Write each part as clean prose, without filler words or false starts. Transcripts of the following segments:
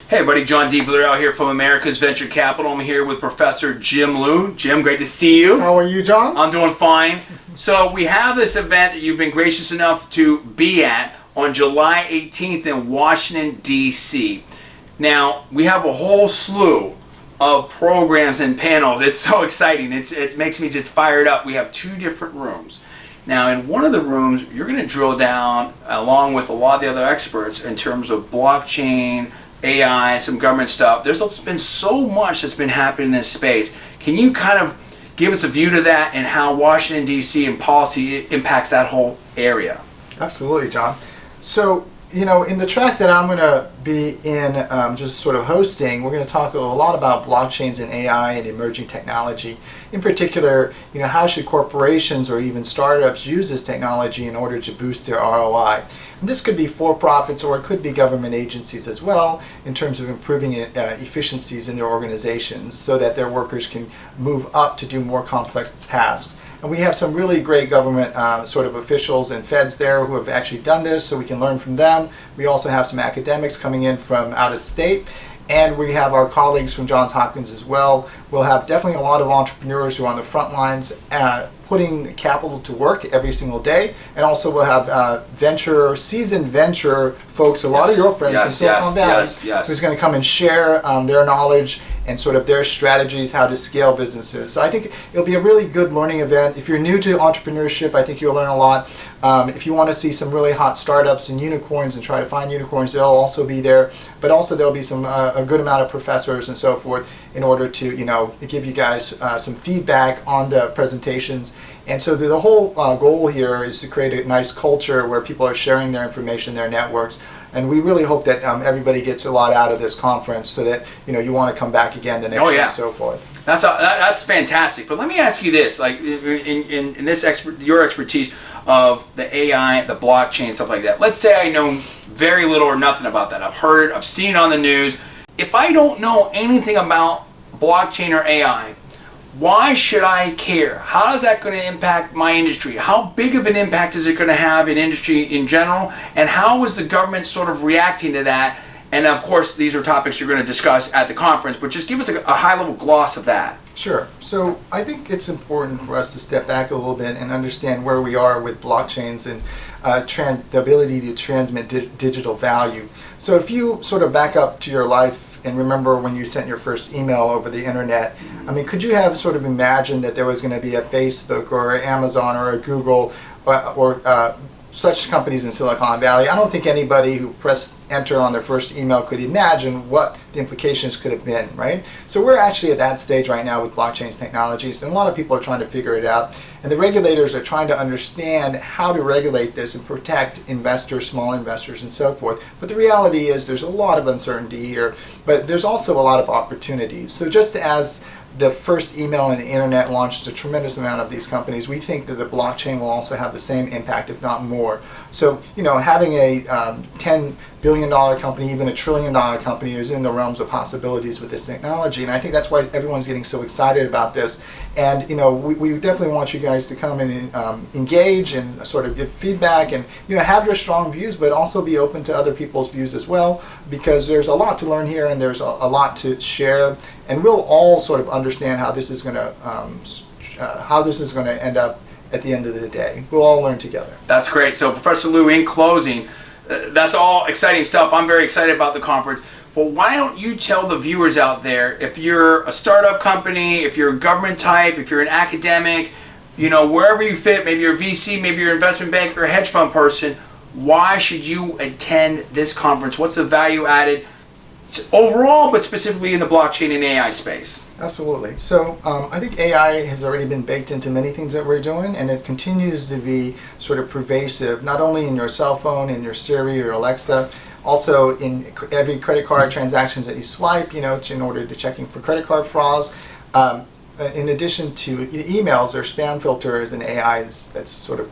Hey everybody, John D. Villarreal here from America's Venture Capital. I'm here with Professor Jim Liew. Jim, great to see you. How are you, John? I'm doing fine. So we have this event that you've been gracious enough to be at on July 18th in Washington, D.C. Now, we have a whole slew of programs and panels. It's so exciting. It makes me just fired up. We have two different rooms. Now, in one of the rooms, you're going to drill down, along with a lot of the other experts, in terms of blockchain, AI, some government stuff. There's been so much that's been happening in this space. Can you kind of give us a view to that and how Washington, D.C. and policy impacts that whole area? Absolutely, John. So, in the track that I'm going to be in, just sort of hosting, we're going to talk a lot about blockchains and AI and emerging technology. In particular, how should corporations or even startups use this technology in order to boost their ROI? And this could be for-profits or it could be government agencies as well in terms of improving efficiencies in their organizations so that their workers can move up to do more complex tasks. And we have some really great government sort of officials and feds there who have actually done this, so we can learn from them. We also have some academics coming in from out of state. And we have our colleagues from Johns Hopkins as well. We'll have definitely a lot of entrepreneurs who are on the front lines putting capital to work every single day. And also we'll have seasoned venture folks, a lot of your friends from Silicon Valley, who's going to come and share their knowledge and sort of their strategies, how to scale businesses. So I think it'll be a really good learning event. If you're new to entrepreneurship, I think you'll learn a lot. If you want to see some really hot startups and unicorns and try to find unicorns, they'll also be there. But also there'll be some a good amount of professors and so forth in order to give you guys some feedback on the presentations. And so the whole goal here is to create a nice culture where people are sharing their information, their networks. And we really hope that everybody gets a lot out of this conference so that you want to come back again the next year and so forth. That's fantastic. But let me ask you this: like in this your expertise of the AI, the blockchain, stuff like that. Let's say I know very little or nothing about that. I've heard it, I've seen it on the news. If I don't know anything about blockchain or AI, why should I care? How is that going to impact my industry? How big of an impact is it going to have in industry in general? And how is the government sort of reacting to that? And of course, these are topics you're going to discuss at the conference, but just give us a high-level gloss of that. Sure. So I think it's important for us to step back a little bit and understand where we are with blockchains and the ability to transmit digital value. So if you sort of back up to your life and remember when you sent your first email over the internet, could you have sort of imagined that there was going to be a Facebook or Amazon or a Google or such companies in Silicon Valley? I don't think anybody who pressed enter on their first email could imagine what the implications could have been, right? So we're actually at that stage right now with blockchain technologies, and a lot of people are trying to figure it out. And the regulators are trying to understand how to regulate this and protect investors, small investors, and so forth. But the reality is there's a lot of uncertainty here, but there's also a lot of opportunities. So just as the first email and the internet launched a tremendous amount of these companies, we think that the blockchain will also have the same impact, if not more. So, having a $10 billion company, even a $1 trillion company is in the realms of possibilities with this technology. And I think that's why everyone's getting so excited about this. And, we definitely want you guys to come and engage and sort of give feedback and, have your strong views, but also be open to other people's views as well, because there's a lot to learn here and there's a lot to share. And we'll all sort of understand how this is going to end up at the end of the day. We'll all learn together. That's great. So Professor Liew, in closing, that's all exciting stuff. I'm very excited about the conference. Well, why don't you tell the viewers out there, if you're a startup company, if you're a government type, if you're an academic, wherever you fit, maybe you're a VC, maybe you're an investment banker, a hedge fund person, why should you attend this conference? What's the value added overall, but specifically in the blockchain and AI space? Absolutely. So I think AI has already been baked into many things that we're doing, and it continues to be sort of pervasive, not only in your cell phone, in your Siri or Alexa, also in every credit card transactions that you swipe, in order to checking for credit card frauds. In addition to emails or spam filters and AIs that's sort of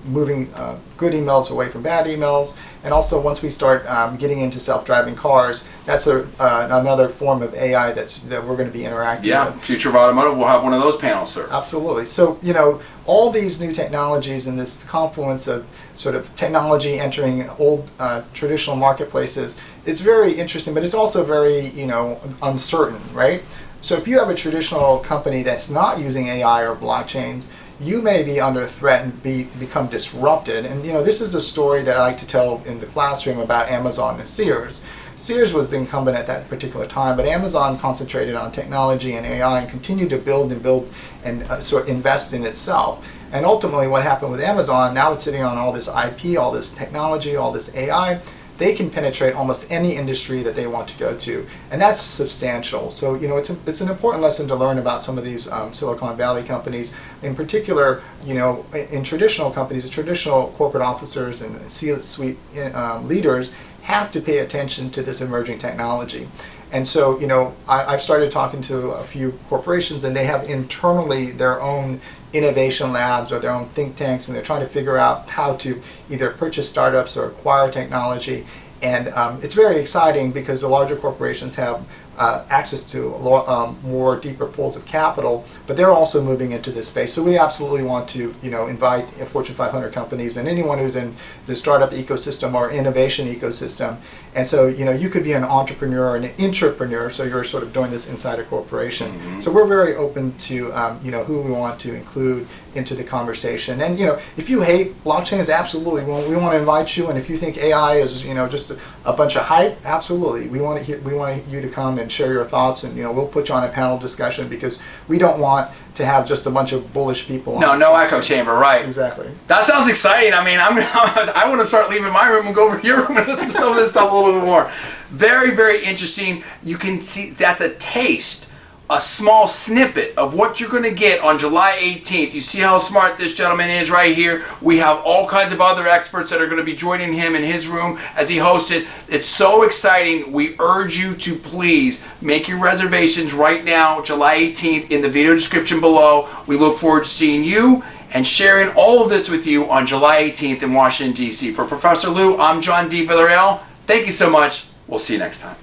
moving good emails away from bad emails. And also, once we start getting into self-driving cars, that's another form of AI that we're going to be interacting with. Future of Automotive will have one of those panels, sir. Absolutely. So, you know, all these new technologies and this confluence of sort of technology entering old traditional marketplaces, it's very interesting, but it's also very, you know, uncertain, right? So if you have a traditional company that's not using AI or blockchains, you may be under threat and become disrupted. And you know, this is a story that I like to tell in the classroom about Amazon and Sears. Sears was the incumbent at that particular time, but Amazon concentrated on technology and AI and continued to build and sort of invest in itself. And ultimately what happened with Amazon, now it's sitting on all this IP, all this technology, all this AI, they can penetrate almost any industry that they want to go to, and that's substantial. So you know, it's an important lesson to learn about some of these Silicon Valley companies, in particular. You know, in traditional companies, the traditional corporate officers and C-suite leaders have to pay attention to this emerging technology. And so, you know, I've started talking to a few corporations, and they have internally their own innovation labs or their own think tanks, and they're trying to figure out how to either purchase startups or acquire technology. And it's very exciting because the larger corporations have access to more deeper pools of capital, but they're also moving into this space. So we absolutely want to, you know, invite Fortune 500 companies and anyone who's in the startup ecosystem or innovation ecosystem. And so, you know, you could be an entrepreneur or an intrapreneur, so you're sort of doing this inside a corporation. Mm-hmm. So we're very open to, you know, who we want to include into the conversation. And, you know, if you hate blockchains, absolutely, we want to invite you. And if you think AI is, you know, just a bunch of hype, absolutely, we want you to come and share your thoughts, and you know, we'll put you on a panel discussion because we don't want to have just a bunch of bullish people. No echo chamber, right? Exactly. That sounds exciting. I mean, I want to start leaving my room and go over to your room and listen to some of this stuff a little bit more. Very, very interesting. You can see that's a taste, a small snippet of what you're going to get on July 18th. You see how smart this gentleman is right here. We have all kinds of other experts that are going to be joining him in his room as he hosts it. It's so exciting. We urge you to please make your reservations right now, July 18th, in the video description below. We look forward to seeing you and sharing all of this with you on July 18th in Washington, D.C. For Professor Liew, I'm John D. Villarreal. Thank you so much. We'll see you next time.